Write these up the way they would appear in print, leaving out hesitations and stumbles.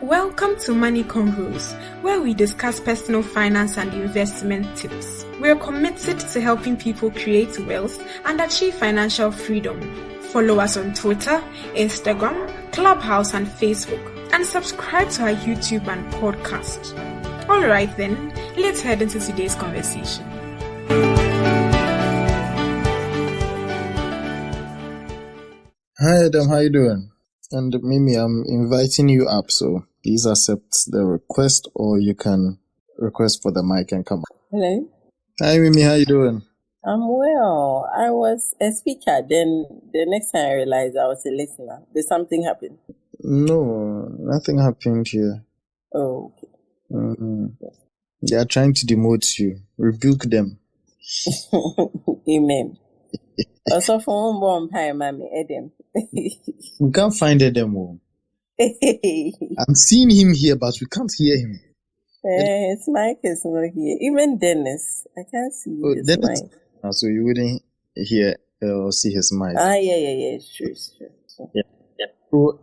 Welcome to Money Convos, where we discuss personal finance and investment tips. We're committed to helping people create wealth and achieve financial freedom. Follow us on Twitter, Instagram, Clubhouse, and Facebook, and subscribe to our YouTube and podcast. All right then, let's head into today's conversation. Hi Adam, how you doing? And Mimi, I'm inviting you up, so please accept the request, or you can request for the mic and come up. Hello. Hi Mimi, how you doing? I'm well. I was a speaker, then the next time I realized I was a listener. Did something happen? No, nothing happened here. Oh, okay. They are trying to demote you. Rebuke them. Amen. Also, for one time, Mommy, Adam. We can't find Adam. I'm seeing him here, but we can't hear him. His mic is not here. Even Dennis, I can't see his Dennis, mic. so you wouldn't hear or see his mic. Yeah. It's true. Yeah. So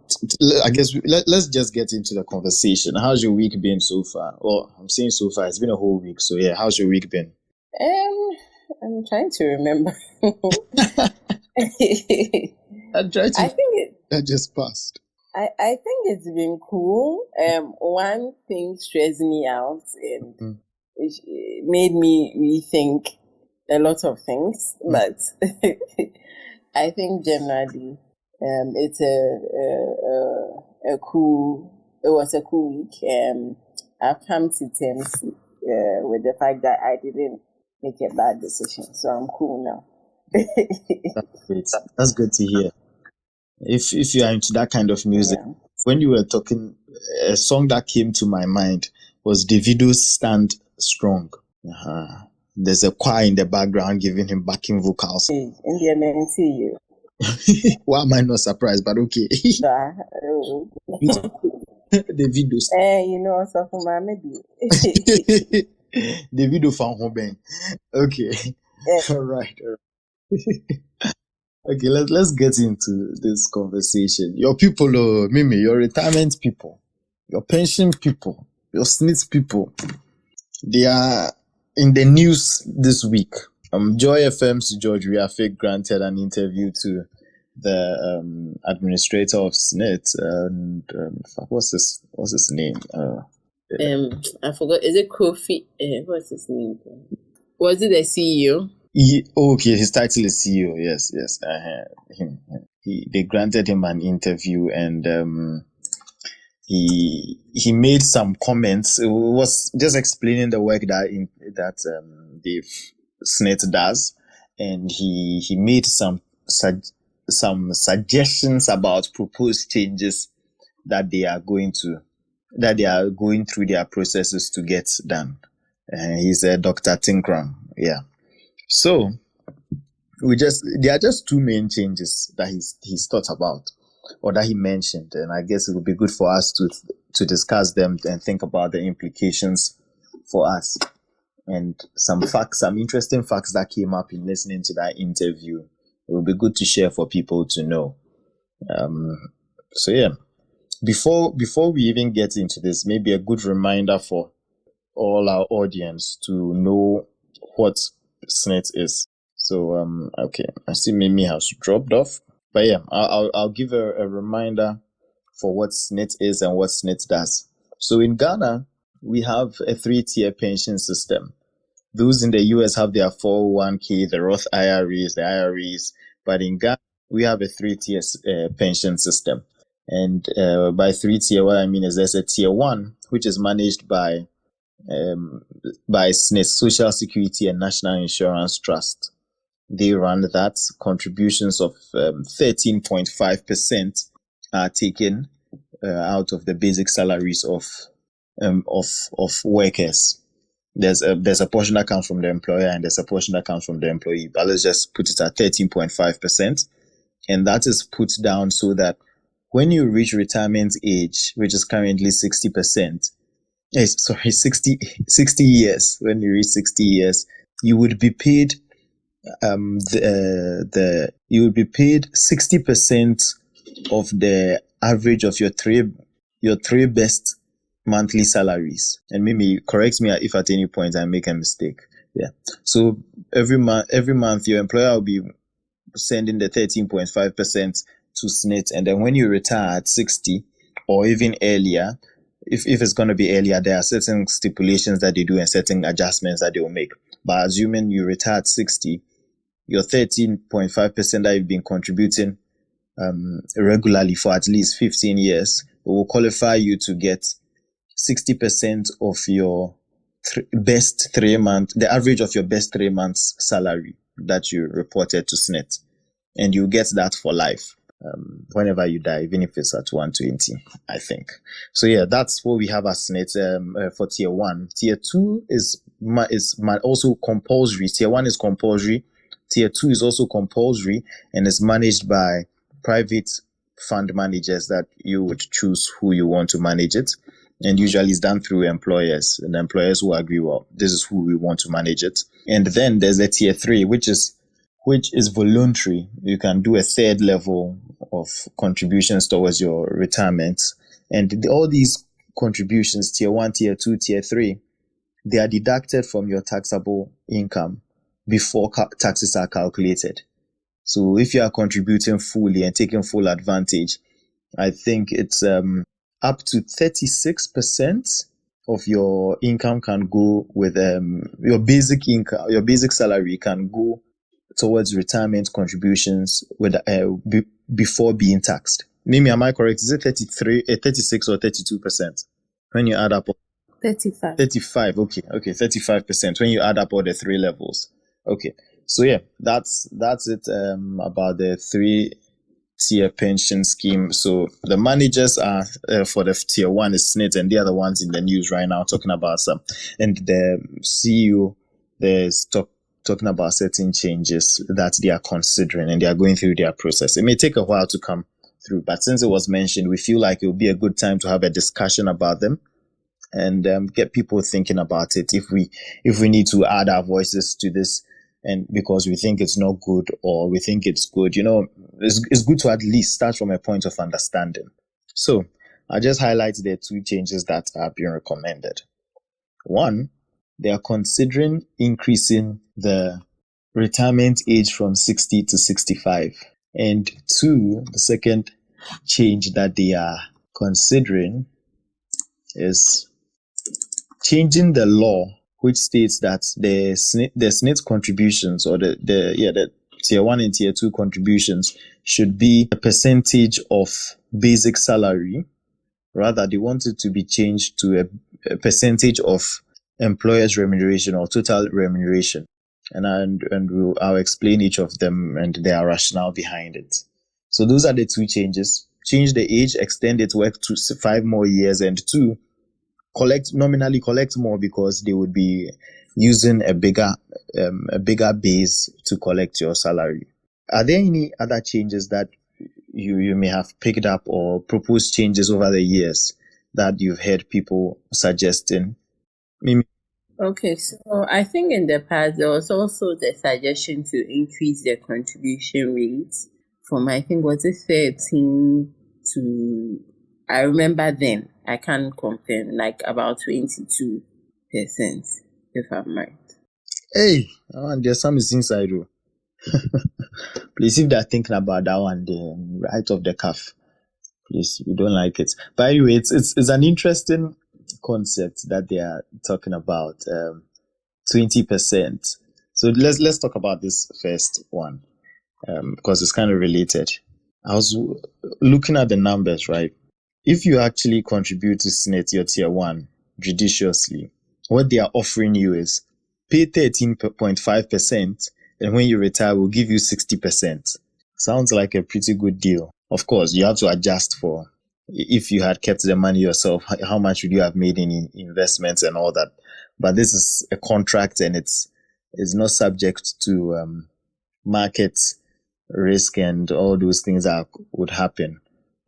I guess let's just get into the conversation. How's your week been so far? Well, I'm saying so far. It's been a whole week. So yeah, how's your week been? I'm trying to remember. That just passed. I think it's been cool. One thing stressed me out and which made me rethink a lot of things. But I think generally, it's it was a cool week. I've come to terms with the fact that I didn't make a bad decision, so I'm cool now. That's great. That's good to hear. If you are into that kind of music, when you were talking, a song that came to my mind was Davido's "Stand Strong." There's a choir in the background giving him backing vocals. India man, see you. Why am I not surprised? But okay. Davido's. So for my maybe. Davido found home. Okay. All right. Okay, let's get into this conversation. Your people, Mimi, your retirement people, your pension people, your SSNIT people, they are in the news this week. Joy FM's George Riafik granted an interview to the administrator of SSNIT, and what's his name? I forgot. Is it Kofi? What's his name? Was it the CEO? Okay, his title is CEO. Yes. They granted him an interview, and he made some comments. It was just explaining the work that the SSNIT does, and he made some suggestions about proposed changes that they are going through their processes to get done. He's a Dr. Tinkram. Yeah. So there are just two main changes that he's thought about, or that he mentioned, and I guess it would be good for us to discuss them and think about the implications for us, and some interesting facts that came up in listening to that interview. It would be good to share for people to know. So yeah, before we even get into this, maybe a good reminder for all our audience to know what SSNIT is. So okay, I see Mimi has dropped off, but yeah, I'll give a reminder for what SSNIT is and what SSNIT does. So in Ghana, we have a 3-tier pension system. Those in the US have their 401k, the Roth IRAs, the IRAs, but in Ghana we have a 3-tier pension system. And by 3-tier, what I mean is there's a tier 1 which is managed by SSNIT, Social Security and National Insurance Trust. They run that. Contributions of 13.5% are taken out of the basic salaries of workers. There's a portion that comes from the employer and there's a portion that comes from the employee. But let's just put it at 13.5%, and that is put down so that when you reach retirement age, which is currently 60%. 60 years. When you reach 60 years, you would be paid you would be paid 60% of the average of your your three best monthly salaries. And maybe correct me if at any point I make a mistake. Yeah. So every month your employer will be sending the 13.5% to SSNIT, and then when you retire at 60 or even earlier, if it's going to be earlier, there are certain stipulations that they do and certain adjustments that they will make. But assuming you retire at 60, your 13.5% that you've been contributing regularly for at least 15 years will qualify you to get 60% of your best 3 months, the average of your best 3 months salary that you reported to SSNIT. And you get that for life whenever you die, even if it's at 120, I think. So yeah, that's what we have as SSNIT for tier 1. Tier 2 is also compulsory. Tier 1 is compulsory. Tier 2 is also compulsory and is managed by private fund managers that you would choose who you want to manage it. And usually it's done through employers, and employers will agree, well, this is who we want to manage it. And then there's a tier 3, which is voluntary. You can do a third level of contributions towards your retirement. And all these contributions, tier 1, tier 2, tier 3, they are deducted from your taxable income before taxes are calculated. So if you are contributing fully and taking full advantage, I think it's up to 36% of your income can go with your basic income, your basic salary can go towards retirement contributions with before being taxed. Mimi, am I correct? Is it 36 or 32% when you add up? 35. 35. Okay, 35% when you add up all the 3 levels. Okay, so yeah, that's it about the 3-tier pension scheme. So the managers are for the tier 1 is SSNIT, and the other ones in the news right now talking about some, and the CEO there's talking about certain changes that they are considering and they are going through their process. It may take a while to come through, but since it was mentioned, we feel like it will be a good time to have a discussion about them and get people thinking about it if we need to add our voices to this, and because we think it's not good or we think it's good, it's good to at least start from a point of understanding. So I just highlight the 2 changes that are being recommended. 1, they are considering increasing the retirement age from 60 to 65. And 2, the second change that they are considering is changing the law, which states that the SSNIT contributions, or the tier 1 and tier 2 contributions, should be a percentage of basic salary. Rather, they want it to be changed to a percentage of employer's remuneration or total remuneration. And I'll explain each of them and their rationale behind it. So those are the 2 changes. Change the age, extend it work to 5 more years, and 2, nominally collect more because they would be using a bigger base to collect your salary. Are there any other changes that you may have picked up or proposed changes over the years that you've heard people suggesting? Mimi? Okay, so I think in the past there was also the suggestion to increase the contribution rates from, I think, was it 13 to, I remember then, I can't confirm, like about 22%, if I'm right. Hey, there's some inside though. Please, if they're thinking about that one, right off the cuff, please, we don't like it. But anyway, it's an interesting concept that they are talking about, 20%. So let's talk about this first one, because it's kind of related. I was looking at the numbers, right? If you actually contribute to SSNIT, your tier 1, judiciously, what they are offering you is pay 13.5%, and when you retire, we'll give you 60%. Sounds like a pretty good deal. Of course, you have to adjust for, if you had kept the money yourself, how much would you have made in investments and all that. But this is a contract, and it's not subject to market risk and all those things that would happen.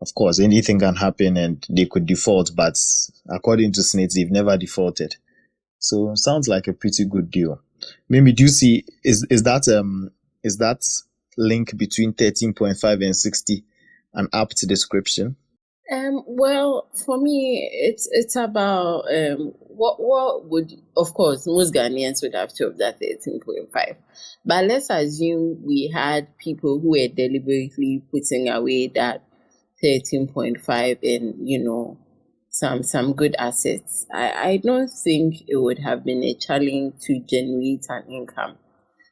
Of course, anything can happen and they could default, but according to SSNIT, they've never defaulted. So sounds like a pretty good deal. Maybe do you see, is that link between 13.5 and 60 an apt description? Well, for me, it's about what would, of course, most Ghanaians would have chose that 13.5. But let's assume we had people who were deliberately putting away that 13.5 in, some good assets. I don't think it would have been a challenge to generate an income.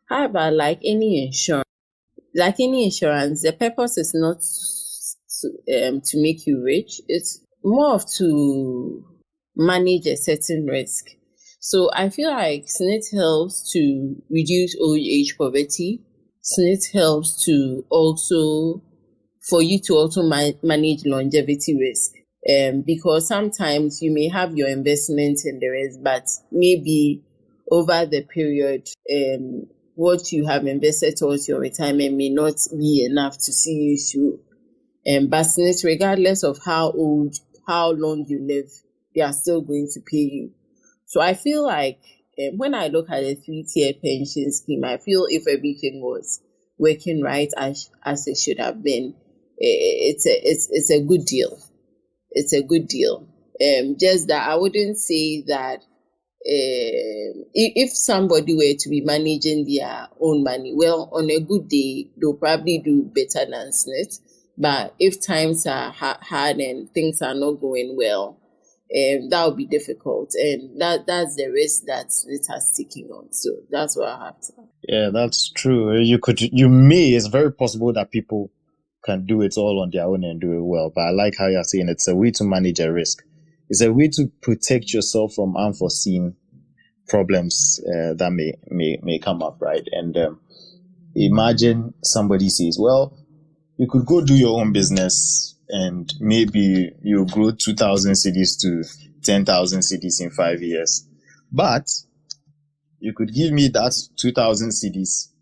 However, like any insurance, the purpose is not to make you rich. It's more of to manage a certain risk. So I feel like SNIT helps to reduce old age poverty. SNIT helps to also for you to also manage longevity risk. Because sometimes you may have your investment in the rest, but maybe over the period, what you have invested towards your retirement may not be enough to see you through. But since regardless of how long you live, they are still going to pay you. So I feel like when I look at a 3-tier pension scheme, I feel if everything was working right as it should have been, it's a good deal. It's a good deal. Just that I wouldn't say that if somebody were to be managing their own money, well, on a good day, they'll probably do better than SNIT. But if times are hard and things are not going well, that would be difficult. And that's the risk that SNIT has taken on. So that's what I have to say. Yeah, that's true. It's very possible that people can do it all on their own and do it well. But I like how you're saying it's a way to manage a risk. It's a way to protect yourself from unforeseen problems that may come up, right? And imagine somebody says, well, you could go do your own business and maybe you grow 2,000 cities to 10,000 cities in 5 years. But you could give me that 2,000 cities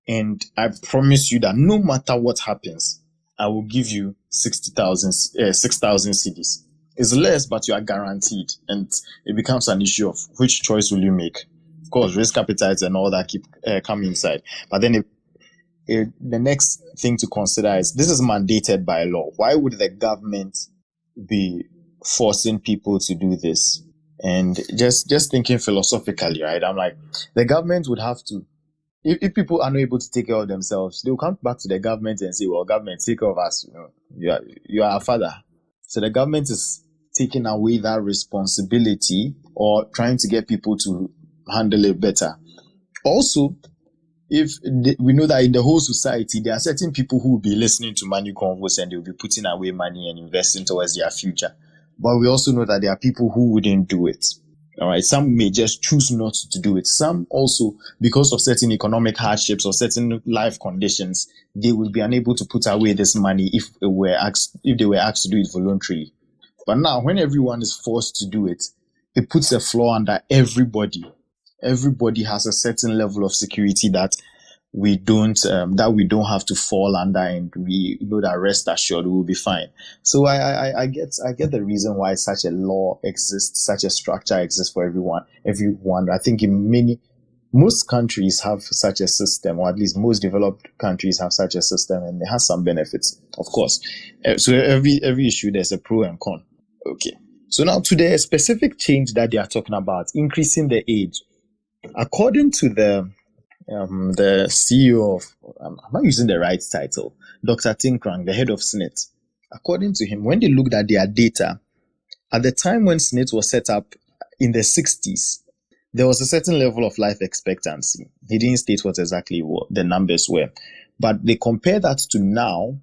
and I promise you that no matter what happens, I will give you 6,000 cities. It's less, but you are guaranteed. And it becomes an issue of which choice will you make. Of course, risk appetites and all that keep coming inside. But then the next thing to consider is this is mandated by law. Why would the government be forcing people to do this? And just thinking philosophically, right? I'm like, the government would have to, if people are not able to take care of themselves, they'll come back to the government and say, well, government, take care of us. You are our father. So the government is taking away that responsibility or trying to get people to handle it better. Also, we know that in the whole society, there are certain people who will be listening to Money Convos and they'll be putting away money and investing towards their future. But we also know that there are people who wouldn't do it. All right. Some may just choose not to do it. Some also, because of certain economic hardships or certain life conditions, they will be unable to put away this money if they were asked to do it voluntarily. But now, when everyone is forced to do it, it puts a flaw under everybody. Everybody has a certain level of security that we don't have to fall under, and we know that rest assured we will be fine. So I get the reason why such a law exists, such a structure exists for everyone. I think most countries have such a system, or at least most developed countries have such a system, and it has some benefits, of course. So every issue there's a pro and con. Okay. So now to the specific change that they are talking about, increasing the age. According to the CEO of, I'm not using the right title, Dr. Tinkrang, the head of SNIT. According to him, when they looked at their data, at the time when SNIT was set up in the 60s, there was a certain level of life expectancy. He didn't state what exactly the numbers were, but they compare that to now,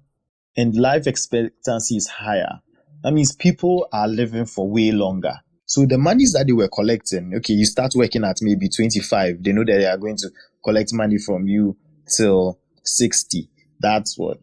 and life expectancy is higher. That means people are living for way longer. So the monies that they were collecting, okay, you start working at maybe 25, they know that they are going to collect money from you till 60. That's what,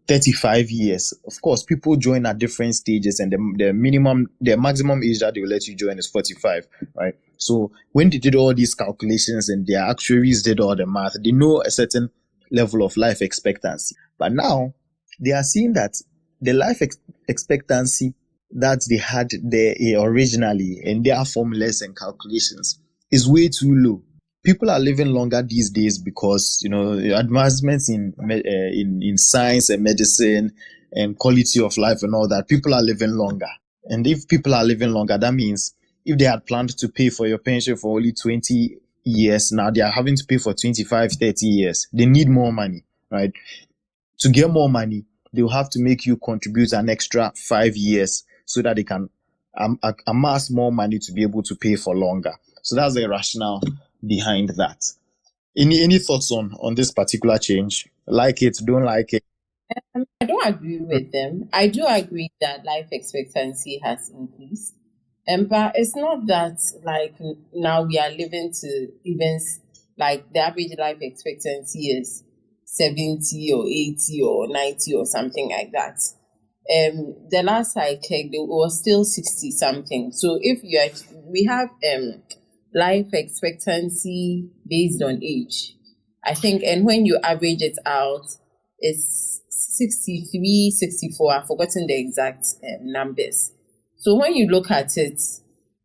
35 years. Of course, people join at different stages, and the maximum age that they will let you join is 45, right? So when they did all these calculations and their actuaries did all the math, they know a certain level of life expectancy. But now they are seeing that the life expectancy that they had there originally in their formulas and calculations is way too low. People are living longer these days because advancements in science and medicine and quality of life and all that, people are living longer. And if people are living longer, that means if they had planned to pay for your pension for only 20 years, now they are having to pay for 25, 30 years. They need more money, right? To get more money, they'll have to make you contribute an extra 5 years so that they can amass more money to be able to pay for longer. So that's the rationale behind that. Any thoughts on this particular change? Like it, don't like it? I don't agree with them. I do agree that life expectancy has increased. But it's not that like now we are living to events like the average life expectancy is 70 or 80 or 90 or something like that. The last I checked, it was still 60 something. So if we have life expectancy based on age, I think, and when you average it out, it's 63, 64. I've forgotten the exact numbers. So when you look at it,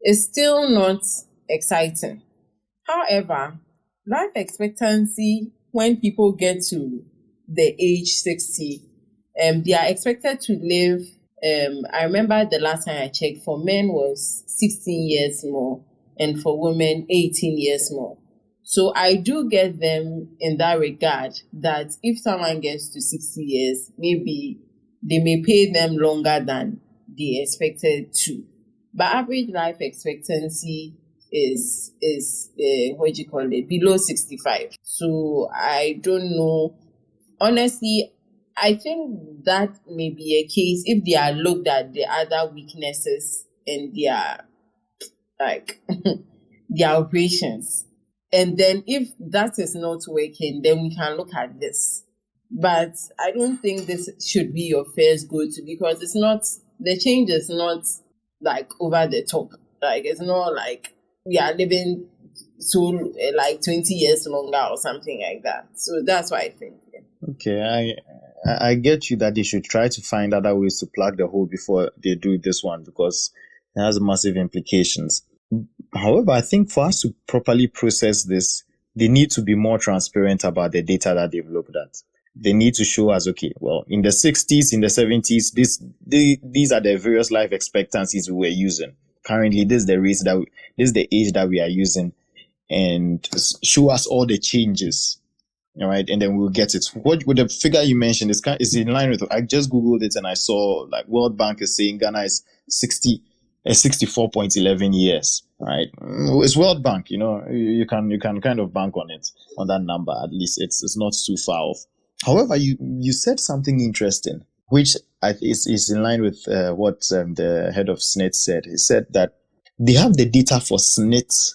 it's still not exciting. However, life expectancy, when people get to the age 60, they are expected to live, I remember the last time I checked, for men was 16 years more, and for women, 18 years more. So I do get them in that regard, that if someone gets to 60 years, maybe they may pay them longer than they expected to. But average life expectancy is what do you call it, below 65. So I don't know. Honestly, I think that may be a case if they are looked at the other weaknesses in their like their operations. And then if that is not working, then we can look at this. But I don't think this should be your first go-to, because it's not, the change is not like over the top. Like it's not like we are living so like 20 years longer or something like that. So that's what I think. Yeah. Okay, I get you that they should try to find other ways to plug the hole before they do this one, because it has massive implications. However, I think for us to properly process this, they need to be more transparent about the data that they've looked at. They need to show us, okay, well, in the 60s, in the 70s, these are the various life expectancies we were using. Currently, this is the age that we are using, and show us all the changes. All right, and then we'll get it. What with the figure you mentioned is in line with. I just googled it and I saw like World Bank is saying Ghana is 64.11 years. Right, it's World Bank. You know, you can kind of bank on it, on that number. At least it's not too far off. However, you said something interesting, which is in line with what the head of SSNIT said. He said that they have the data for SSNIT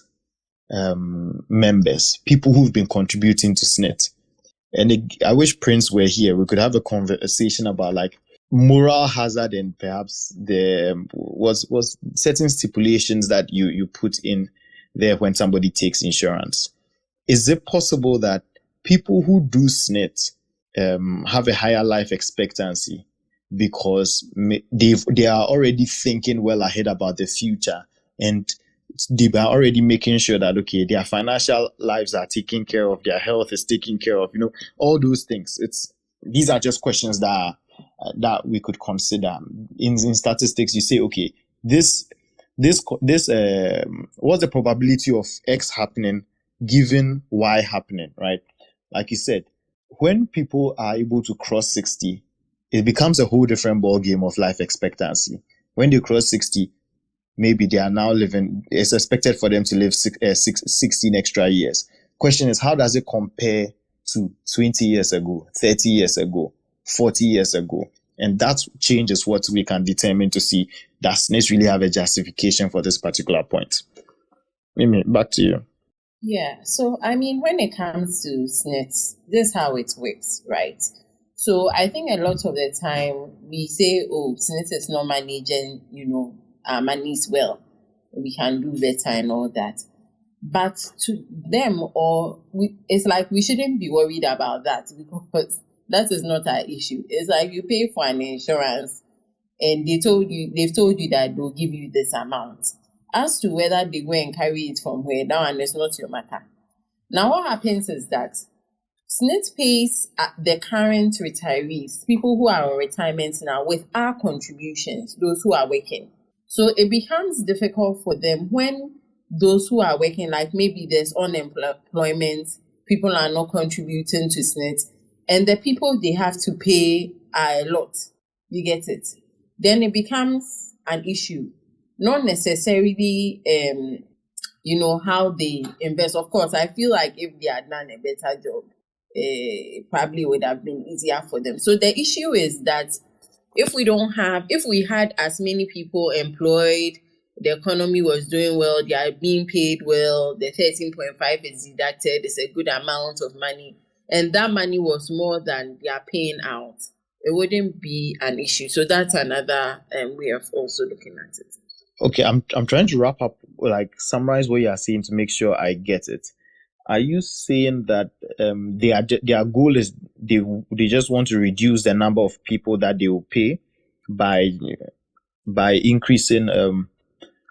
members, people who've been contributing to SSNIT. And I wish Prince were here. We could have a conversation about like moral hazard and perhaps there was certain stipulations that you put in there when somebody takes insurance. Is it possible that people who do SSNIT have a higher life expectancy because they are already thinking well ahead about the future, and they are already making sure that, okay, their financial lives are taken care of, their health is taken care of, all those things. These are just questions that we could consider. In statistics, you say, okay, this what's the probability of X happening given Y happening, right? Like you said, when people are able to cross 60, it becomes a whole different ball game of life expectancy. When they cross 60, maybe they are now living, it's expected for them to live 16 extra years. Question is, how does it compare to 20 years ago, 30 years ago, 40 years ago? And that change is what we can determine to see, does SSNIT really have a justification for this particular point? Mimi, back to you. Yeah, so I mean, when it comes to SSNIT, this is how it works, right? So I think a lot of the time we say, oh, SSNIT is not managing, our monies well. We can do better and all that. But to them, it's like we shouldn't be worried about that, because that is not our issue. It's like you pay for an insurance and they've told you that they'll give you this amount. As to whether they go and carry it from where, that one is not your matter. Now what happens is that SSNIT pays the current retirees, people who are on retirement now, with our contributions, those who are working. So it becomes difficult for them when those who are working, like maybe there's unemployment, people are not contributing to SSNIT, and the people they have to pay are a lot. You get it? Then it becomes an issue. Not necessarily how they invest. Of course, I feel like if they had done a better job, it probably would have been easier for them. So the issue is that if we had as many people employed, the economy was doing well, they are being paid well, the 13.5 is deducted, it's a good amount of money, and that money was more than they are paying out, it wouldn't be an issue. So that's another way of also looking at it. Okay, I'm trying to wrap up, like summarize what you are saying to make sure I get it. Are you saying that their goal is they just want to reduce the number of people that they will pay by increasing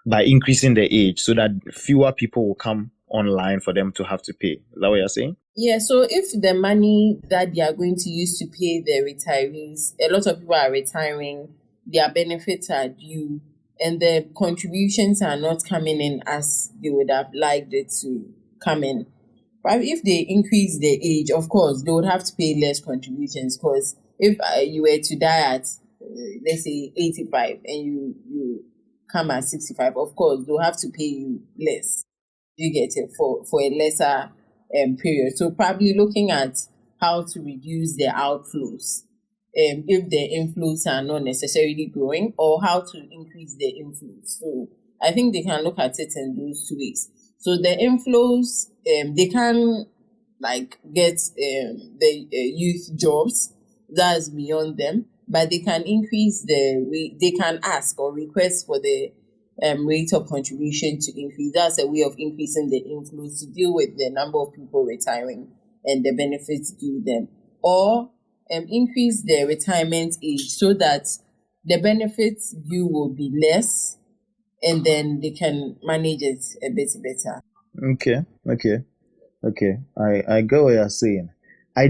the age, so that fewer people will come online for them to have to pay? Is that what you're saying? Yeah, so if the money that they are going to use to pay the retirees, a lot of people are retiring, their benefits are due, and the contributions are not coming in as they would have liked it to come in. But if they increase the age, of course, they would have to pay less contributions, because if you were to die at, let's say, 85 and you come at 65, of course, they'll have to pay you less. You get it, for a lesser period. So probably looking at how to reduce the outflows if the inflows are not necessarily growing, or how to increase the inflows. So I think they can look at it in those 2 ways. So the inflows, they can get the youth jobs, that's beyond them, but they can increase they can ask or request for the rate of contribution to increase. That's a way of increasing the inflows to deal with the number of people retiring and the benefits due them. Or increase the retirement age so that the benefits due will be less, and then they can manage it a bit better. Okay. I get what you're saying. I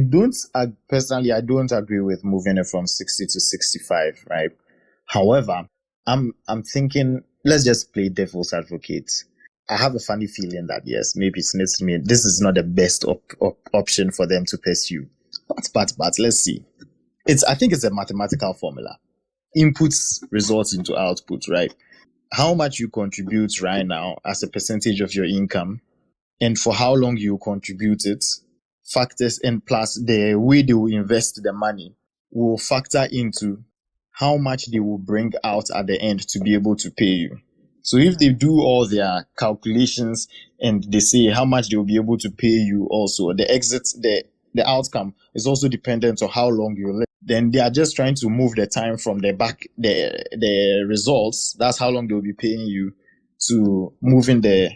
personally don't agree with moving it from 60 to 65, right? However, I'm thinking, let's just play devil's advocate. I have a funny feeling that yes, maybe this is not the best option for them to pursue. But let's see. I think it's a mathematical formula. Inputs results into output, right? How much you contribute right now as a percentage of your income, and for how long you contribute it, factors, and plus the way they will invest the money will factor into how much they will bring out at the end to be able to pay you. So if they do all their calculations and they say how much they will be able to pay you, also the outcome is also dependent on how long you live. Then they are just trying to move the time from the results, that's how long they will be paying you, to moving the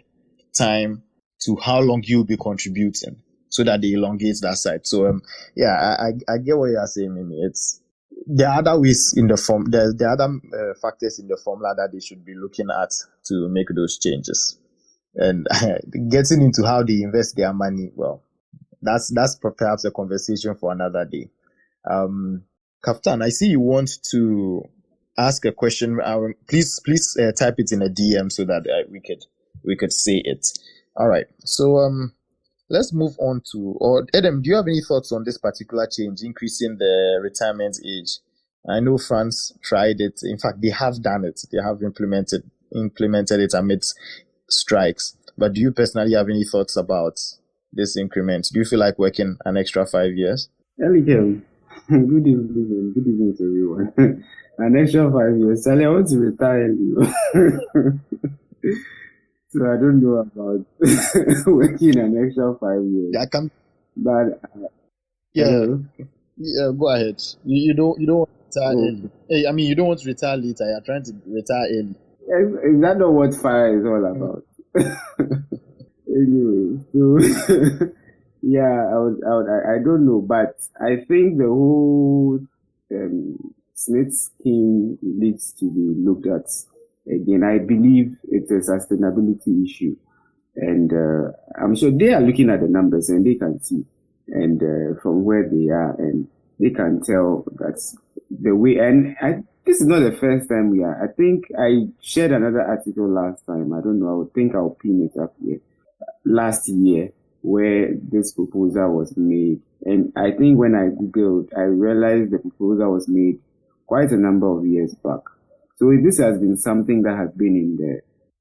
time to how long you'll be contributing, so that they elongate that side. So I get what you are saying, Mimi. It's there are other ways in the form. There are other factors in the formula that they should be looking at to make those changes. And getting into how they invest their money, well, that's perhaps a conversation for another day. Kaftan, I see you want to ask a question. Please type it in a DM so that we could say it. All right. So let's move on to, or Adam, do you have any thoughts on this particular change, increasing the retirement age? I know France tried it. In fact, they have done it. They have implemented it amidst strikes. But do you personally have any thoughts about this increment? Do you feel like working an extra 5 years? Good evening. Good evening to everyone. An extra 5 years. Sally, I want to retire early. So I don't know about working an extra 5 years. I can. But yeah, go ahead. You don't want to retire early. Hey, I mean, you don't want to retire later. You're trying to retire early. Is that not what fire is all about? Anyway, so yeah, I don't know, but I think the whole SSNIT scheme needs to be looked at again. I believe it's a sustainability issue, and I'm sure they are looking at the numbers and they can see and from where they are, and they can tell that's the way. And this is not the first time we are. I think I shared another article last time. I don't know. I think I'll pin it up here. Last year, where this proposal was made, and I think when I googled, I realized the proposal was made quite a number of years back. So this has been something that has been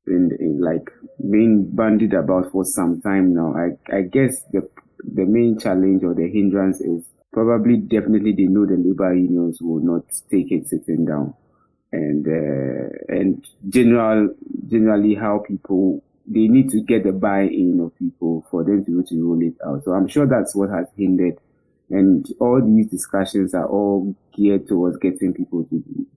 in like being bandied about for some time now. I guess the main challenge or the hindrance is probably definitely they know the labor unions will not take it sitting down, and generally how people, they need to get the buy-in of people for them to be able to roll it out. So I'm sure that's what has hindered. And all these discussions are all geared towards getting people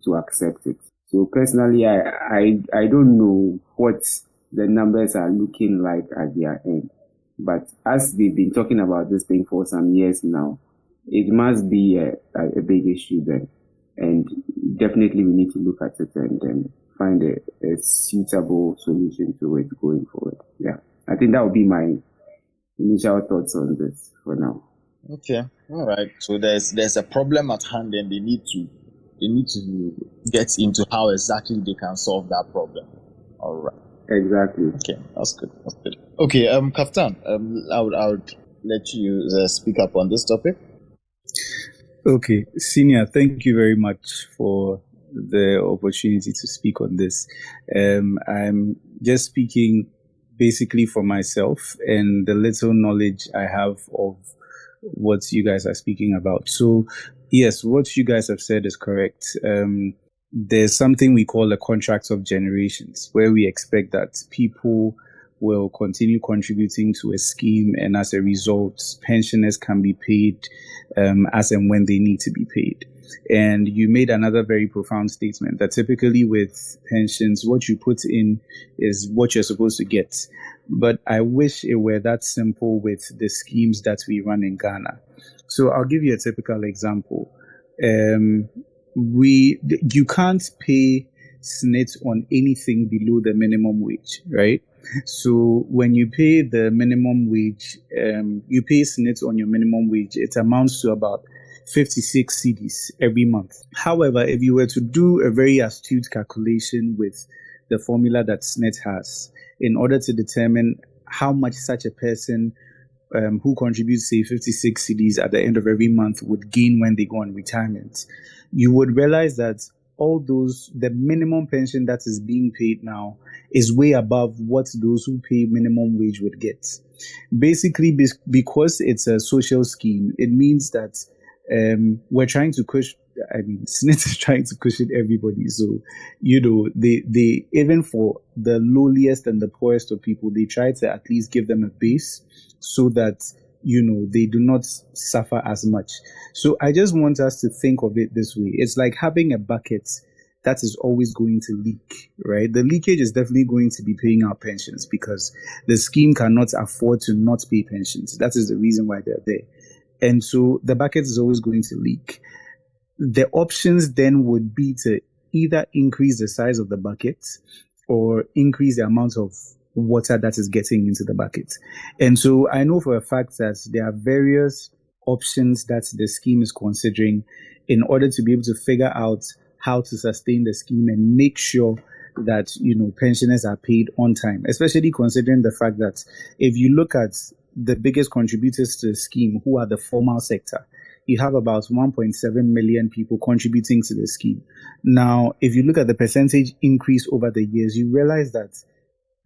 to accept it. So personally, I don't know what the numbers are looking like at their end. But as they've been talking about this thing for some years now, it must be a big issue then. And definitely we need to look at it and find a suitable solution to it going forward. Yeah, I think that would be my initial thoughts on this for now. Okay, all right. So there's a problem at hand, and they need to get into how exactly they can solve that problem. All right. Exactly. Okay, that's good. Okay, Kaftan, I would let you speak up on this topic. Okay, Senior, thank you very much for the opportunity to speak on this. I'm just speaking basically for myself and the little knowledge I have of what you guys are speaking about. So, yes, what you guys have said is correct. There's something we call a contract of generations, where we expect that people will continue contributing to a scheme, and as a result, pensioners can be paid as and when they need to be paid. And you made another very profound statement that typically with pensions, what you put in is what you're supposed to get. But I wish it were that simple with the schemes that we run in Ghana. So I'll give you a typical example. You can't pay SSNIT on anything below the minimum wage, right? So when you pay the minimum wage, you pay SSNIT on your minimum wage, it amounts to about 56 cedis every month. However, if you were to do a very astute calculation with the formula that SSNIT has, in order to determine how much such a person who contributes, say, 56 cedis at the end of every month would gain when they go on retirement, you would realize that the minimum pension that is being paid now is way above what those who pay minimum wage would get. Basically, because it's a social scheme, it means that we're trying to push. SSNIT is trying to cushion everybody. So, they even for the lowliest and the poorest of people, they try to at least give them a base so that they do not suffer as much. So I just want us to think of it this way. It's like having a bucket that is always going to leak, right? The leakage is definitely going to be paying our pensions because the scheme cannot afford to not pay pensions. That is the reason why they're there. And so the bucket is always going to leak. The options then would be to either increase the size of the bucket or increase the amount of water that is getting into the bucket. And so I know for a fact that there are various options that the scheme is considering in order to be able to figure out how to sustain the scheme and make sure that pensioners are paid on time, especially considering the fact that if you look at the biggest contributors to the scheme, who are the formal sector, you have about 1.7 million people contributing to the scheme. Now, if you look at the percentage increase over the years, you realize that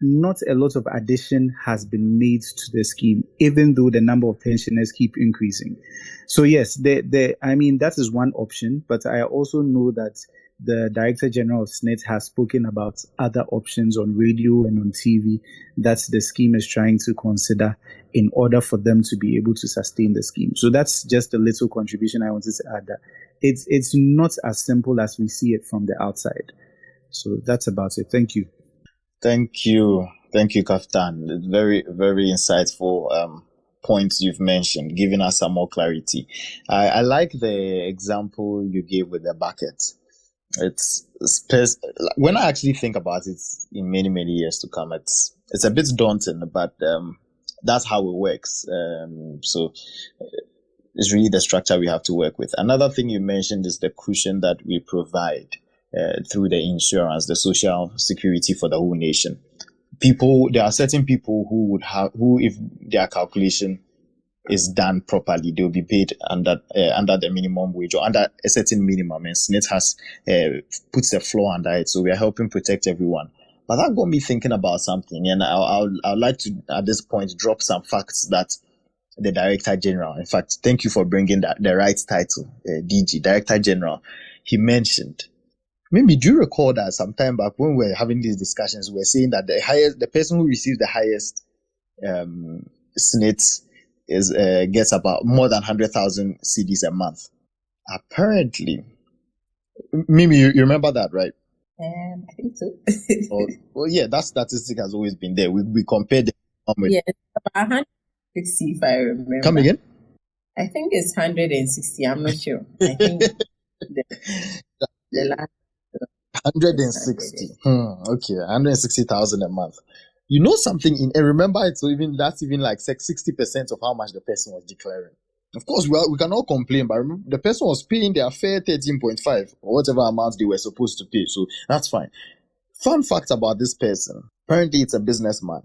not a lot of addition has been made to the scheme, even though the number of pensioners keep increasing. So yes, that is one option, but I also know that the Director General of SSNIT has spoken about other options on radio and on TV that the scheme is trying to consider in order for them to be able to sustain the scheme. So that's just a little contribution I wanted to add, that it's not as simple as we see it from the outside. So that's about it. Thank you. Thank you, Kaftan. Very, very insightful points you've mentioned, giving us some more clarity. I like the example you gave with the bucket. When I actually think about it in many, many years to come, it's a bit daunting, but that's how it works. So it's really the structure we have to work with. Another thing you mentioned is the cushion that we provide through the insurance, the social security for the whole nation. There are certain people who, if their calculation is done properly, they'll be paid under the minimum wage or under a certain minimum, and SSNIT has puts a floor under it, so we are helping protect everyone. But that got me thinking about something, and I'd like to at this point drop some facts that the Director General, in fact, thank you for bringing the right title, DG, Director General, he mentioned. Maybe do you recall that sometime back when we were having these discussions, we were saying that the person who receives the highest SSNIT gets about more than 100,000 CDs a month. Apparently, Mimi, you remember that, right? I think so. Well, yeah, that statistic has always been there. We compared with. Yes, about 160 if I remember. Come again? I think it's 160. I'm not sure. I think the last 160. Okay, 160,000 a month. You know something, and remember, that's even like 60% of how much the person was declaring. Of course, we cannot complain, but remember, the person was paying their fair 13.5 or whatever amount they were supposed to pay, so that's fine. Fun fact about this person: apparently, it's a businessman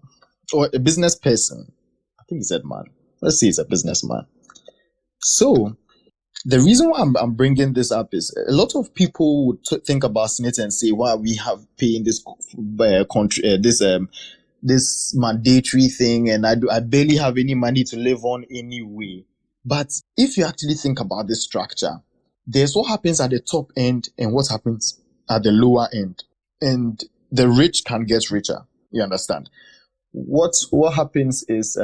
or a business person. I think he said man. Let's say it's a businessman. So the reason why I'm bringing this up is a lot of people would think about SSNIT and say, "Why we have paying this this mandatory thing, and I barely have any money to live on anyway." But if you actually think about this structure, there's what happens at the top end and what happens at the lower end, and the rich can get richer. You understand? What happens is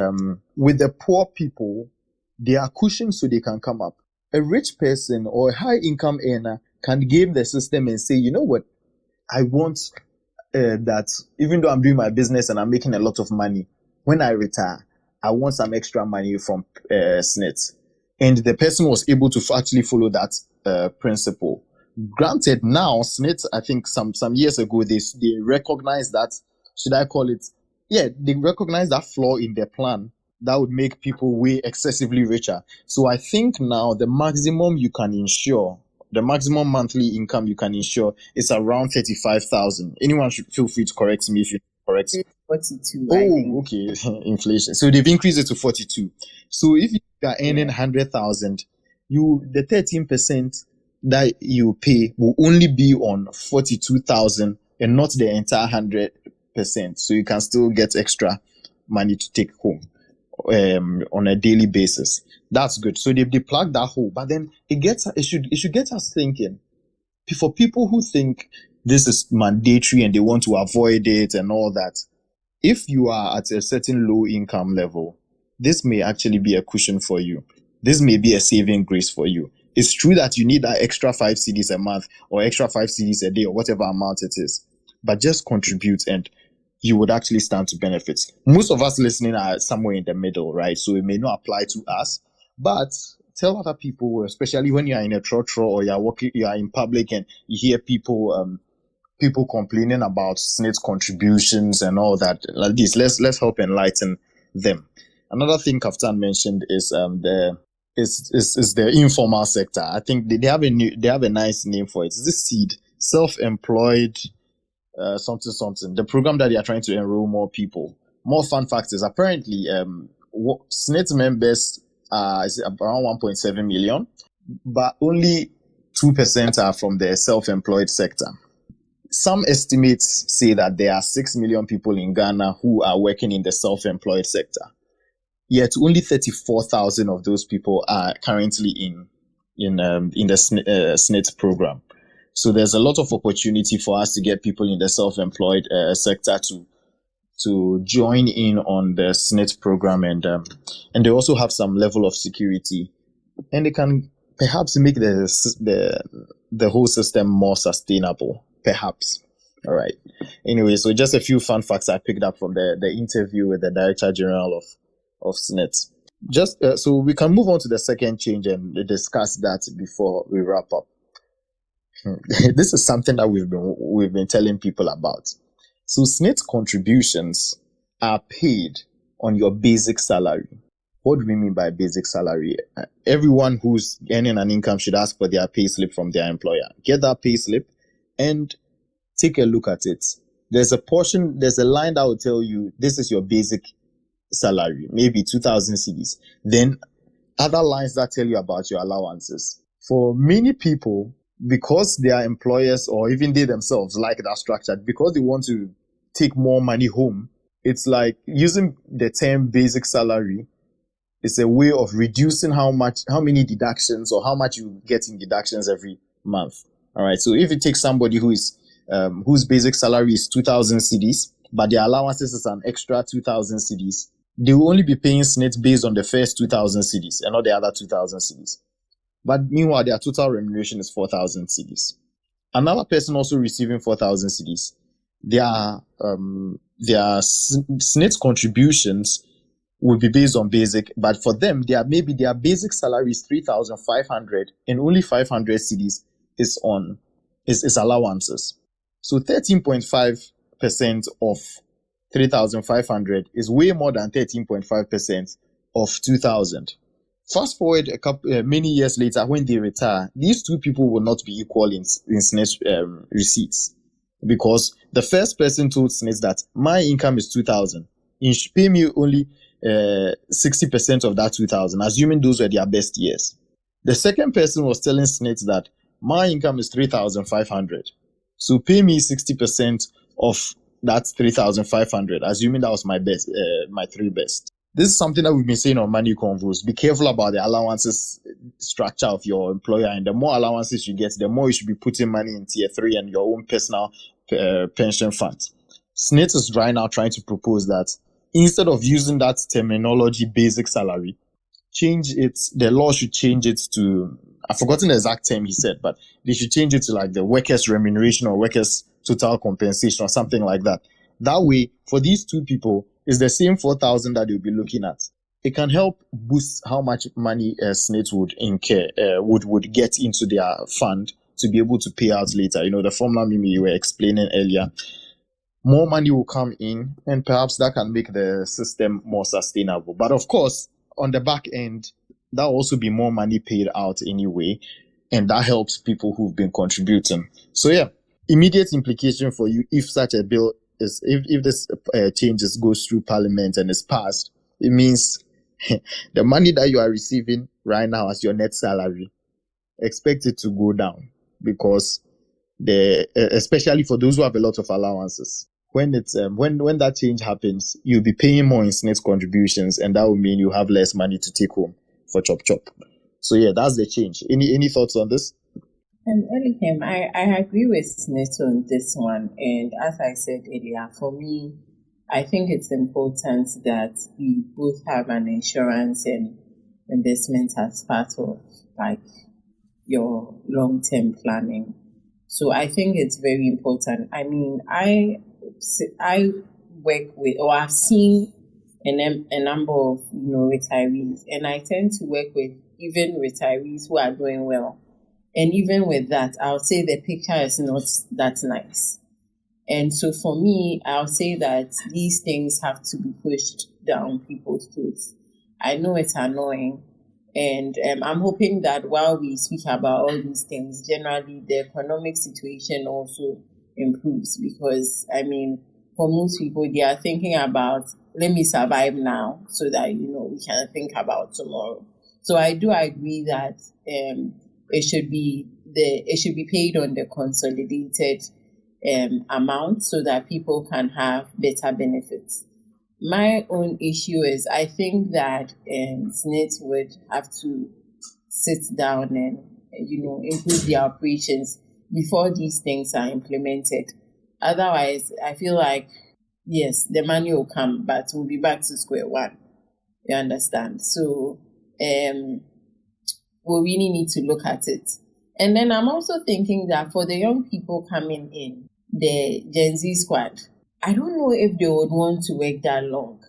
with the poor people, they are cushioned so they can come up. A rich person or a high income earner can game the system and say, you know what, I want that even though I'm doing my business and I'm making a lot of money, when I retire, I want some extra money from SSNIT. And the person was able to actually follow that principle. Granted, now SSNIT, I think some years ago, they recognized that, should I call it, yeah, they recognized that flaw in their plan that would make people way excessively richer. So I think now the maximum you can insure, the maximum monthly income you can insure is around 35,000. Anyone should feel free to correct me if you correct. 42. Oh, okay. Inflation. So they've increased it to 42. So if you are earning 100,000, the 13% that you pay will only be on 42,000 and not the entire 100%. So you can still get extra money to take home on a daily basis. That's good. So they plugged that hole, but then it should get us thinking. For people who think this is mandatory and they want to avoid it and all that, if you are at a certain low income level, this may actually be a cushion for you. This may be a saving grace for you. It's true that you need that extra 5 CDs a month or extra 5 CDs a day or whatever amount it is, but just contribute and you would actually stand to benefit. Most of us listening are somewhere in the middle, right? So it may not apply to us, but tell other people, especially when you are in a trotro or you are in public and you hear people complaining about SSNIT contributions and all that like this. Let's help enlighten them. Another thing Kaftan mentioned is the informal sector. I think they have a nice name for it. It's this SEED, self-employed something. The program that they are trying to enroll more people. More fun facts is apparently SSNIT members is around 1.7 million, but only 2% are from the self-employed sector. Some estimates say that there are 6 million people in Ghana who are working in the self-employed sector. Yet only 34,000 of those people are currently in the SSNIT program. So there's a lot of opportunity for us to get people in the self-employed sector to join in on the SSNIT program, and they also have some level of security, and they can perhaps make the whole system more sustainable. Perhaps. All right. Anyway, so just a few fun facts I picked up from the interview with the Director General of SSNIT. Just so we can move on to the second change and discuss that before we wrap up. This is something that we've been telling people about. So SSNIT contributions are paid on your basic salary. What do we mean by basic salary? Everyone who's earning an income should ask for their pay slip from their employer. Get that pay slip and take a look at it. There's a line that will tell you this is your basic salary, maybe 2,000 cedis. Then other lines that tell you about your allowances. For many people, because their employers or even they themselves like that structure, because they want to take more money home, it's like using the term basic salary is a way of reducing how many deductions or how much you get in deductions every month. All right. So if you take somebody whose basic salary is 2,000 cedis, but their allowances is an extra 2,000 cedis, they will only be paying SSNIT based on the first 2,000 cedis and not the other 2,000 cedis. But meanwhile, their total remuneration is 4,000 cedis. Another person also receiving 4,000 cedis, their SSNIT contributions will be based on basic, but for them, their basic salary is 3,500 and only 500 cedis is allowances. So 13.5% of 3,500 is way more than 13.5% of 2,000. Fast forward many years later, when they retire, these two people will not be equal in SSNIT receipts, because the first person told SSNIT that my income is 2,000. You should pay me only 60% of that 2,000, assuming those were their best years. The second person was telling SSNIT that my income is 3,500. So pay me 60% of that 3,500, assuming that was my best, my three best. This is something that we've been saying on Money Convos. Be careful about the allowances structure of your employer, and the more allowances you get, the more you should be putting money in tier 3 and your own personal pension fund. SSNIT is right now trying to propose that instead of using that terminology basic salary, the law should change it to, I've forgotten the exact term he said, but they should change it to like the workers' remuneration or workers' total compensation or something like that. That way, for these two people, it's the same 4,000 that they'll be looking at. It can help boost how much money SSNIT would incur, would get into their fund to be able to pay out later. You know, the formula Mimi you were explaining earlier. More money will come in, and perhaps that can make the system more sustainable. But of course, on the back end, there'll also be more money paid out anyway, and that helps people who've been contributing. So yeah, immediate implication for you if such a bill is, if this changes goes through Parliament and is passed, it means the money that you are receiving right now as your net salary, expect it to go down, because especially for those who have a lot of allowances, when that change happens, you'll be paying more in SSNIT contributions, and that will mean you have less money to take home for chop chop. So yeah, that's the change. Any thoughts on this? Elikim, I agree with SSNIT on this one, and as I said earlier, for me, I think it's important that we both have an insurance and investment as part of like your long-term planning. So I think it's very important. I mean, I work with, or I've seen a number of retirees, and I tend to work with even retirees who are doing well. And even with that, I'll say the picture is not that nice. And so for me, I'll say that these things have to be pushed down people's throats. I know it's annoying. And I'm hoping that while we speak about all these things, generally the economic situation also improves. Because, I mean, for most people, they are thinking about, let me survive now so that, we can think about tomorrow. So I do agree that it should be paid on the consolidated amount so that people can have better benefits. My own issue is I think that SSNIT would have to sit down and improve their operations before these things are implemented. Otherwise, I feel like yes, the money will come, but we'll be back to square one. You understand? So we really need to look at it. And then I'm also thinking that for the young people coming in, the Gen Z squad, I don't know if they would want to work that long.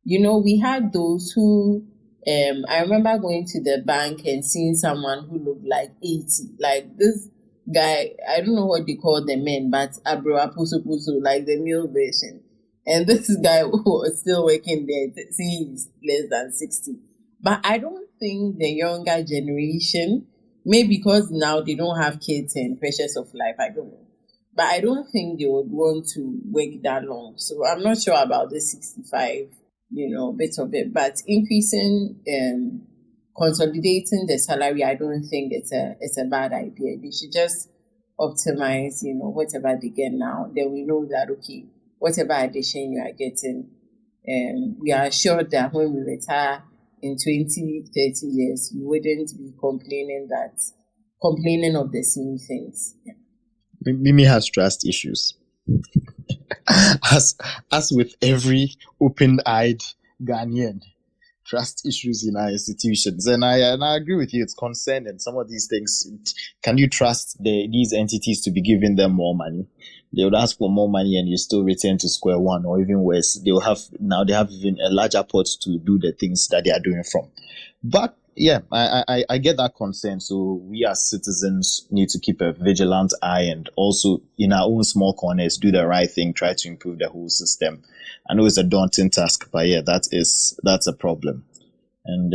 We had those who, I remember going to the bank and seeing someone who looked like 80. Like this guy, I don't know what they call the men, but Abro Apuso, like the male version. And this guy who was still working there, saying he's less than 60. But I don't think the younger generation, maybe because now they don't have kids and pressures of life, I don't know. But I don't think they would want to work that long. So I'm not sure about the 65, bit of it. But increasing, consolidating the salary, I don't think it's a bad idea. They should just optimize, whatever they get now. Then we know that, okay, whatever addition you are getting, we are sure that when we retire in 20, 30 years, you wouldn't be complaining of the same things. Yeah. Mimi has trust issues. as with every open-eyed Ghanaian, trust issues in our institutions. And I agree with you, it's concerning. Some of these things, can you trust these entities to be giving them more money? They would ask for more money and you still return to square one, or even worse, they have even a larger pot to do the things that they are doing from. But yeah, I get that concern. So we as citizens need to keep a vigilant eye and also in our own small corners do the right thing, try to improve the whole system. I know it's a daunting task, but yeah, that's a problem. And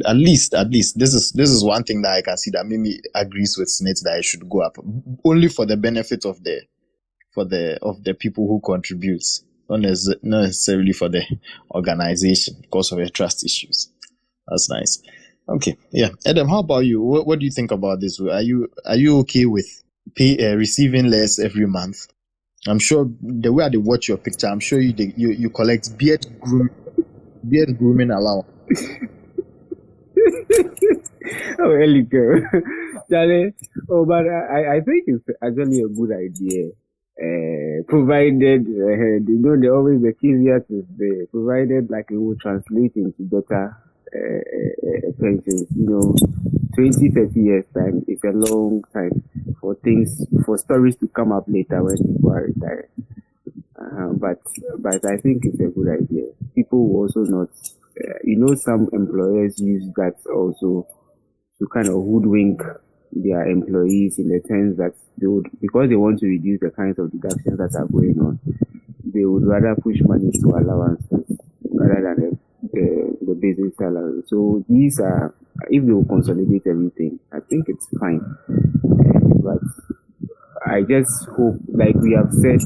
at least this is one thing that I can see that Mimi agrees with SSNIT that it should go up, only for the benefit of the people who contribute, not necessarily for the organization because of the trust issues. That's nice. Okay, yeah. Adam, how about you? What do you think about this? Are you okay with receiving less every month? I'm sure the way they watch your picture, I'm sure you collect beard grooming allowance. Oh, Elika. Charlie, but I think it's actually a good idea. Provided, they always the caveat is provided like it will translate into better pensions. 20, 30 years time is a long time for stories to come up later when people are retired. But I think it's a good idea. People will also not, some employers use that also to kind of hoodwink their employees in the sense that because they want to reduce the kinds of deductions that are going on, they would rather push money to allowances rather than the basic salary. So these are, if they will consolidate everything, I think it's fine. But I just hope, like we have said,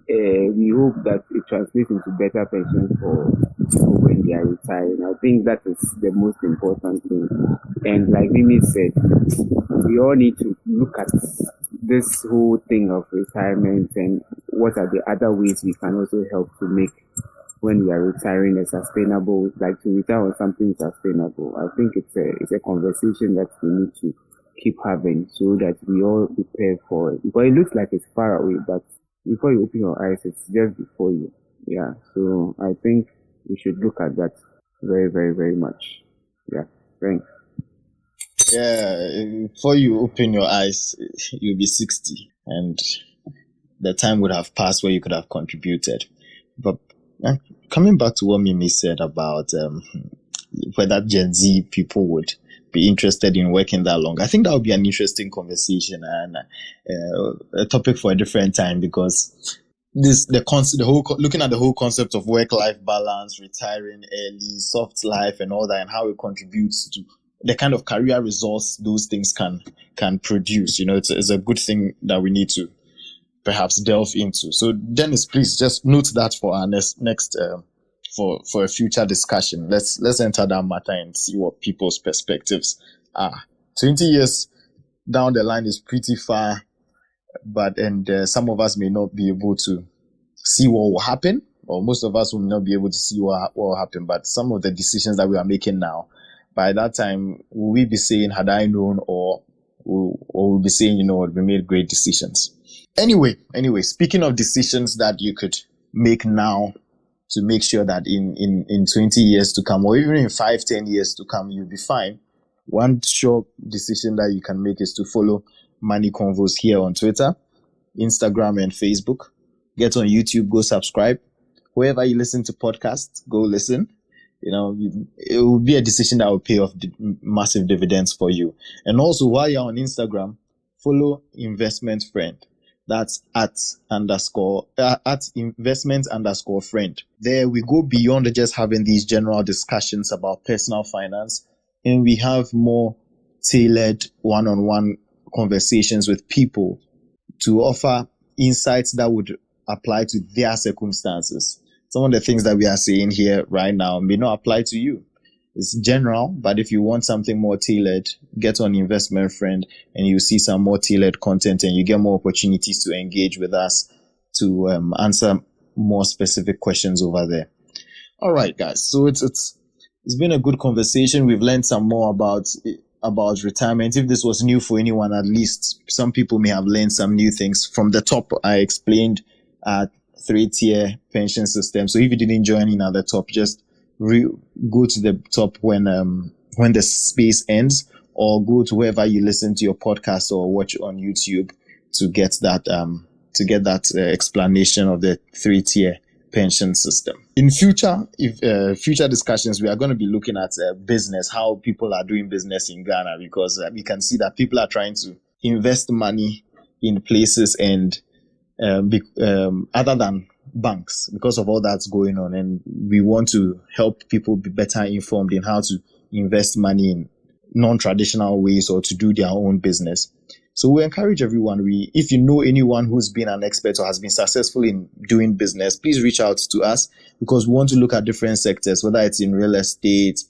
we hope that it translates into better pensions for people when they are retiring. I think that is the most important thing. And like Mimi said, we all need to look at this whole thing of retirement and what are the other ways we can also help to make when we are retiring a sustainable, like to retire on something sustainable. I think it's a conversation that we need to keep having so that we all prepare for it. Because it looks like it's far away, but before you open your eyes, it's just before you. Yeah. So I think we should look at that very, very, very much. Yeah. Thanks. Yeah. Before you open your eyes, you'll be 60 and the time would have passed where you could have contributed. But coming back to what Mimi said about whether Gen Z people would be interested in working that long, I think that would be an interesting conversation and a topic for a different time, because looking at the whole concept of work-life balance, retiring early, soft life, and all that, and how it contributes to the kind of career results those things can produce. It's a good thing that we need to perhaps delve into. So Dennis, please just note that for our next for a future discussion. Let's enter that matter and see what people's perspectives are. 20 years down the line is pretty far, but some of us may not be able to see what will happen, or most of us will not be able to see what will happen. But some of the decisions that we are making now, by that time, will we be saying, had I known, or we'll be saying, we made great decisions. Anyway, speaking of decisions that you could make now to make sure that in 20 years to come, or even in 5-10 years to come, you'll be fine. One sure decision that you can make is to follow Money Convos here on Twitter, Instagram, and Facebook. Get on YouTube, go subscribe. Wherever you listen to podcasts, go listen. It will be a decision that will pay off massive dividends for you. And also, while you're on Instagram, follow Investment Friend. That's at investment_friend. There we go beyond just having these general discussions about personal finance, and we have more tailored one-on-one conversations with people to offer insights that would apply to their circumstances. Some of the things that we are saying here right now may not apply to you. It's general, but if you want something more tailored, get on Investment Friend and you see some more tailored content, and you get more opportunities to engage with us to answer more specific questions over there. All right, guys. So it's been a good conversation. We've learned some more about retirement. If this was new for anyone, at least some people may have learned some new things. From the top, I explained 3-tier pension system. So if you didn't join in at the top, just go to the top when the space ends, or go to wherever you listen to your podcast or watch on YouTube to get that explanation of the 3-tier pension system. In future discussions, we are going to be looking at business, how people are doing business in Ghana, because we can see that people are trying to invest money in places and other than banks, because of all that's going on, and we want to help people be better informed in how to invest money in non-traditional ways or to do their own business. So we encourage everyone, if you know anyone who's been an expert or has been successful in doing business, please reach out to us, because we want to look at different sectors, whether it's in real estate,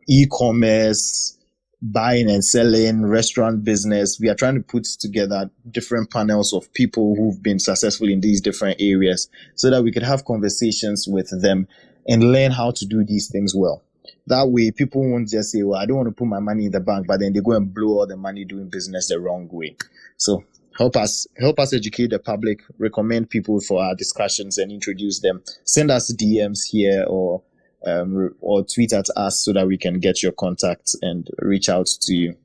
e-commerce, buying and selling, restaurant business. We are trying to put together different panels of people who've been successful in these different areas so that we could have conversations with them and learn how to do these things well. That way, people won't just say, well, I don't want to put my money in the bank, but then they go and blow all the money doing business the wrong way. So help us educate the public, recommend people for our discussions and introduce them. Send us DMs here or tweet at us so that we can get your contacts and reach out to you.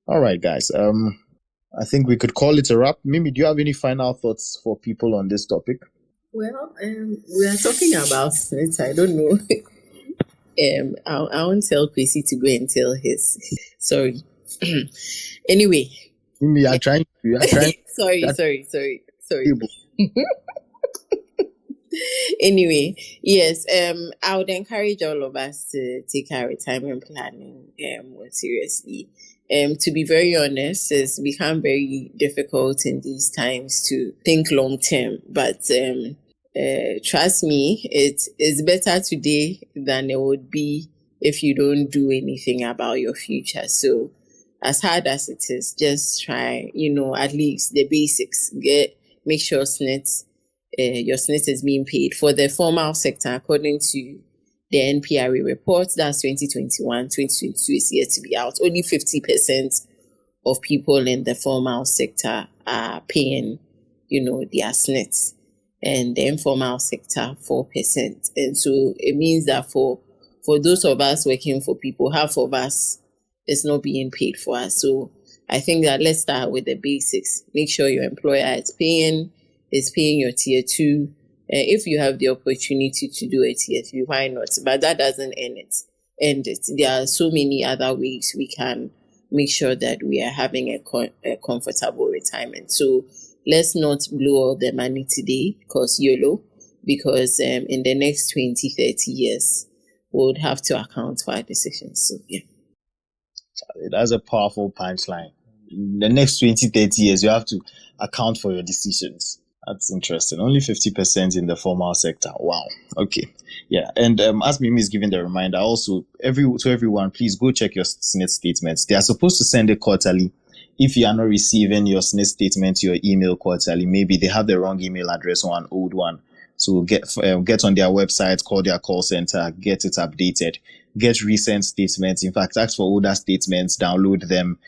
All right, guys. I think we could call it a wrap. Mimi, do you have any final thoughts for people on this topic? Well, we are talking about SSNIT. I don't know. I won't tell Kwesi to go and tell his. Sorry. Anyway. Mimi, you are trying. Sorry. Anyway, yes, I would encourage all of us to take our retirement planning more seriously. To be very honest, it's become very difficult in these times to think long term, but trust me, it's better today than it would be if you don't do anything about your future. So as hard as it is, just try, at least the basics. Make sure your SSNIT is being paid. For the formal sector, according to the NPRA report, that's 2021, 2022 is yet to be out. Only 50% of people in the formal sector are paying, their SSNIT, and the informal sector 4%. And so it means that for those of us working for people, half of us is not being paid for us. So I think that let's start with the basics. Make sure your employer is paying your tier 2. If you have the opportunity to do a tier 3, why not? But that doesn't end it. There are so many other ways we can make sure that we are having a comfortable retirement. So let's not blow all the money today because YOLO, because in the next 20, 30 years, we would have to account for our decisions. So, yeah. That's a powerful punchline. In the next 20, 30 years, you have to account for your decisions. That's interesting. Only 50% in the formal sector. Wow. Okay. Yeah. And as Mimi is giving the reminder, also to everyone, please go check your SSNIT statements. They are supposed to send it quarterly. If you are not receiving your SSNIT statement to your email quarterly, maybe they have the wrong email address or an old one. So get on their website, call their call center, get it updated, get recent statements. In fact, ask for older statements, download them.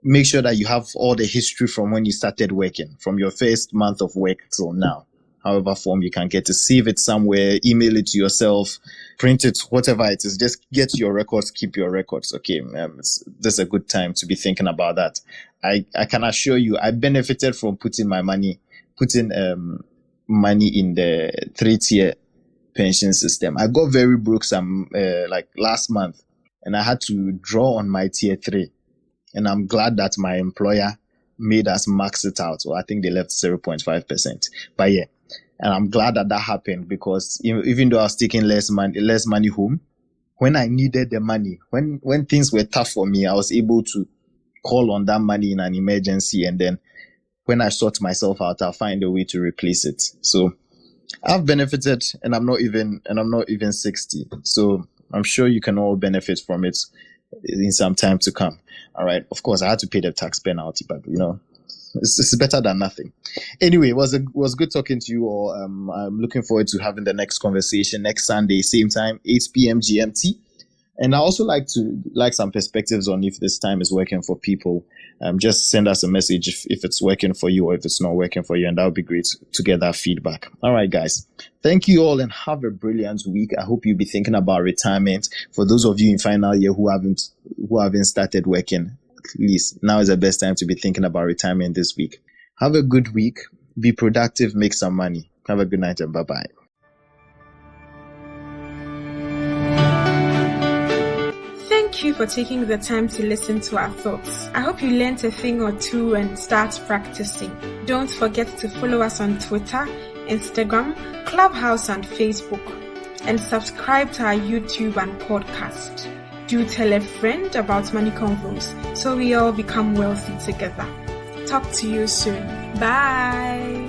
Make sure that you have all the history from when you started working, from your first month of work till now. However form you can get to, save it somewhere, email it to yourself, print it, whatever it is. Just get your records, keep your records. Okay, this is a good time to be thinking about that. I can assure you, I benefited from putting money in the 3-tier pension system. I got very broke like last month, and I had to draw on my tier 3. And I'm glad that my employer made us max it out, or I think they left 0.5%. But yeah, and I'm glad that happened, because even though I was taking less money home, when I needed the money, when things were tough for me, I was able to call on that money in an emergency, and then when I sort myself out, I'll find a way to replace it. So I've benefited, and I'm not even 60. So I'm sure you can all benefit from it in some time to come. All right. Of course, I had to pay the tax penalty, but it's better than nothing. Anyway, it was good talking to you all. I'm looking forward to having the next conversation next Sunday, same time, 8 p.m. GMT. And I also like some perspectives on if this time is working for people. Just send us a message if it's working for you or if it's not working for you, and that would be great to get that feedback. All right, guys. Thank you all, and have a brilliant week. I hope you'll be thinking about retirement. For those of you in final year who haven't started working, at least now is the best time to be thinking about retirement this week. Have a good week. Be productive. Make some money. Have a good night, and bye-bye. Thank you for taking the time to listen to our thoughts. I hope you learned a thing or two and start practicing. Don't forget to follow us on Twitter, Instagram, Clubhouse, and Facebook, and subscribe to our YouTube and podcast. Do tell a friend about Money Convos so we all become wealthy together. Talk to you soon. Bye.